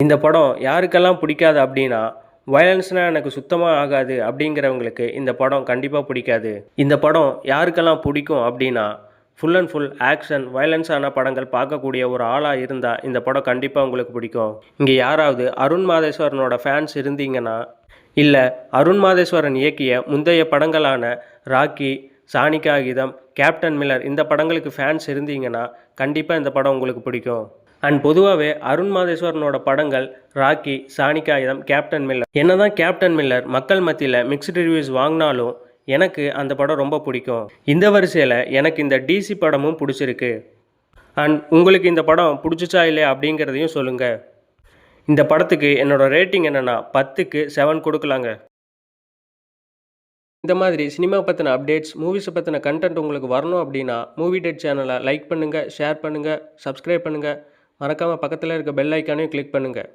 இந்த படம் யாருக்கெல்லாம் பிடிக்காது அப்படின்னா, வயலன்ஸ்னால் எனக்கு சுத்தமாக ஆகாது அப்படிங்கிறவங்களுக்கு இந்த படம் கண்டிப்பாக பிடிக்காது. இந்த படம் யாருக்கெல்லாம் பிடிக்கும் அப்படின்னா, ஃபுல் அண்ட் ஃபுல் ஆக்ஷன், வயலன்ஸான படங்கள் பார்க்கக்கூடிய ஒரு ஆளாக இருந்தால் இந்த படம் கண்டிப்பாக உங்களுக்கு பிடிக்கும். இங்கே யாராவது அருண் மாதேஸ்வரனோட ஃபேன்ஸ் இருந்தீங்கன்னா, இல்லை அருண் மாதேஸ்வரன் இயக்கிய முந்தைய படங்களான ராக்கி, சாணி காகிதம், கேப்டன் மில்லர் இந்த படங்களுக்கு ஃபேன்ஸ் இருந்தீங்கன்னா கண்டிப்பாக இந்த படம் உங்களுக்கு பிடிக்கும். அண்ட் பொதுவாகவே அருண் மாதேஸ்வரனோட படங்கள் ராக்கி, சாணி காகிதம், கேப்டன் மில்லர் என்னதான் கேப்டன் மில்லர் மக்கள் மத்தியில் மிக்ஸ்டு ரிவ்யூஸ் வாங்கினாலும் எனக்கு அந்த படம் ரொம்ப பிடிக்கும். இந்த வரிசையில் எனக்கு இந்த டிசி படமும் பிடிச்சிருக்கு. அண்ட் உங்களுக்கு இந்த படம் பிடிச்சிச்சா இல்லையா அப்படிங்கிறதையும் சொல்லுங்கள். இந்த படத்துக்கு என்னோடய ரேட்டிங் என்னென்னா 10க்கு 7 கொடுக்கலாங்க. இந்த மாதிரி சினிமா பற்றின அப்டேட்ஸ், மூவிஸை பற்றின கண்டென்ட் உங்களுக்கு வரணும் அப்படின்னா மூவி டேட் சேனலை லைக் பண்ணுங்கள், ஷேர் பண்ணுங்கள், சப்ஸ்கிரைப் பண்ணுங்கள். மறக்காமல் பக்கத்தில் இருக்க பெல் ஐக்கானையும் கிளிக் பண்ணுங்கள்.